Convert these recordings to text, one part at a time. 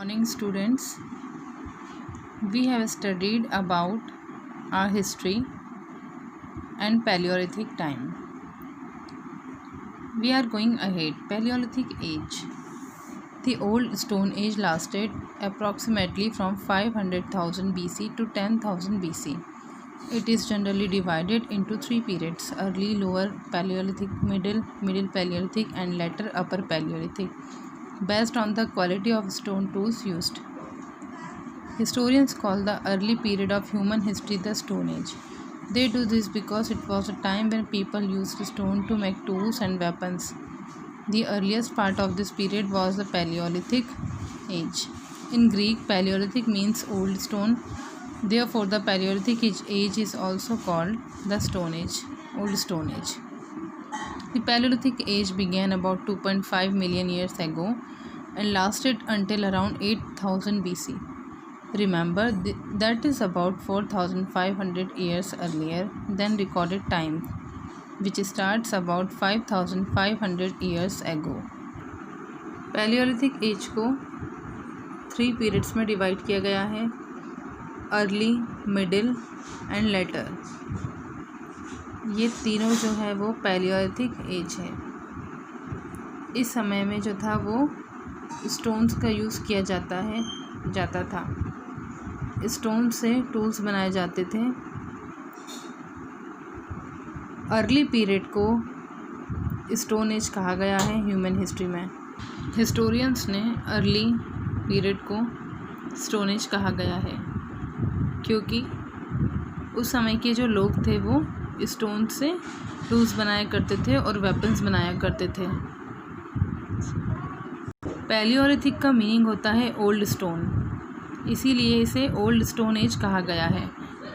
Morning students, we have studied about our history and Paleolithic time. We are going ahead. Paleolithic age. The old Stone Age lasted approximately from 500,000 BC to 10,000 BC. It is generally divided into three periods: early Lower Paleolithic, Middle Paleolithic and later Upper Paleolithic, based on the quality of stone tools used. Historians call the early period of human history the Stone Age. They do this because it was a time when people used stone to make tools and weapons. The earliest part of this period was the Paleolithic Age. In Greek, Paleolithic means old stone. Therefore, the Paleolithic age is also called the Stone Age, Old Stone Age. The Paleolithic age began about 2.5 million years ago and lasted until around 8000 BC. Remember, that is about 4500 years earlier than recorded time, which starts about 5500 years ago. Paleolithic age को 3 periods में divide किया गया है: early, middle and later. ये तीनों जो है वो पैलियोलिथिक एज है। इस समय में जो था वो स्टोन्स का यूज़ किया जाता था। स्टोन से टूल्स बनाए जाते थे। अर्ली पीरियड को स्टोन एज कहा गया है ह्यूमन हिस्ट्री में। हिस्टोरियंस ने अर्ली पीरियड को स्टोन एज कहा गया है क्योंकि उस समय के जो लोग थे वो स्टोन से टूल्स बनाया करते थे और वेपन्स बनाया करते थे। पैलियोलिथिक का मीनिंग होता है ओल्ड स्टोन, इसीलिए इसे ओल्ड स्टोन एज कहा गया है।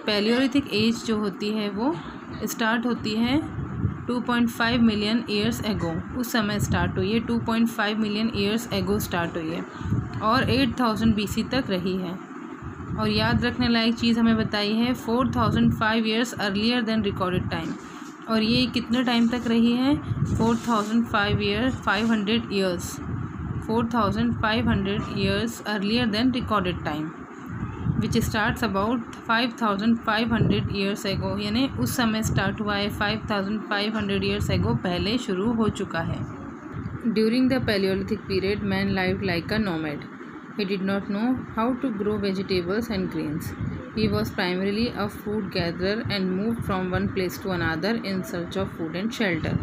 पैलियोलिथिक एज जो होती है वो स्टार्ट होती है 2.5 मिलियन ईयर्स एगो। उस समय स्टार्ट हुई है, 2.5 मिलियन ईयर्स एगो स्टार्ट हुई है और 8000 BC तक रही है। और याद रखने लायक चीज़ हमें बताई है 4005 years earlier than recorded time. और ये कितने टाइम तक रही है? 4005 years 4500 years earlier than recorded time, which starts about 5500 years ago। यानी उस समय स्टार्ट हुआ है 5500 years ago, पहले शुरू हो चुका है। During the Paleolithic period, man lived like a nomad. He did not know how to grow vegetables and grains. He was primarily a food gatherer and moved from one place to another in search of food and shelter.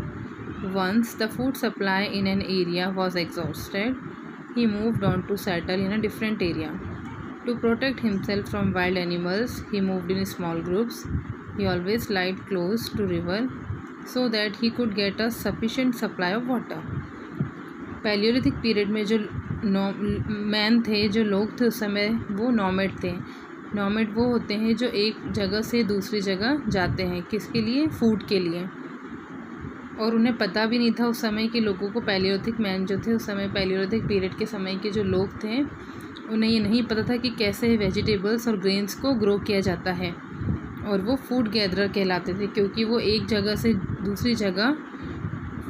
Once the food supply in an area was exhausted, he moved on to settle in a different area. To protect himself from wild animals, he moved in small groups. He always lived close to river so that he could get a sufficient supply of water. Palaeolithic period में जो man थे, जो लोग थे उस समय, वो नॉमेड थे। नॉमेड वो होते हैं जो एक जगह से दूसरी जगह जाते हैं, किसके लिए? फूड के लिए। और उन्हें पता भी नहीं था उस समय के लोगों को, पैलियोलिथिक मैन जो थे उस समय, पैलियोलिथिक पीरियड के समय के जो लोग थे, उन्हें ये नहीं पता था कि कैसे वेजिटेबल्स और ग्रेन्स को ग्रो किया जाता है। और वो फूड गैदरर कहलाते थे क्योंकि वो एक जगह से दूसरी जगह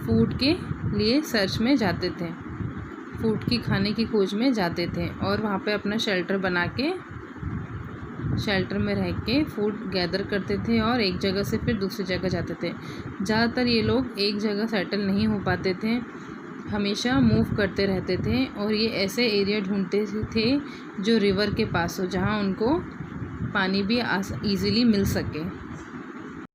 फूड के लिए सर्च में जाते थे, फूड की खाने की खोज में जाते थे और वहाँ पे अपना शेल्टर बना के, शेल्टर में रह के फूड गैदर करते थे और एक जगह से फिर दूसरी जगह जाते थे। ज़्यादातर ये लोग एक जगह सेटल नहीं हो पाते थे, हमेशा मूव करते रहते थे और ये ऐसे एरिया ढूंढते थे जो रिवर के पास हो, जहाँ उनको पानी भी ईज़िली मिल सके।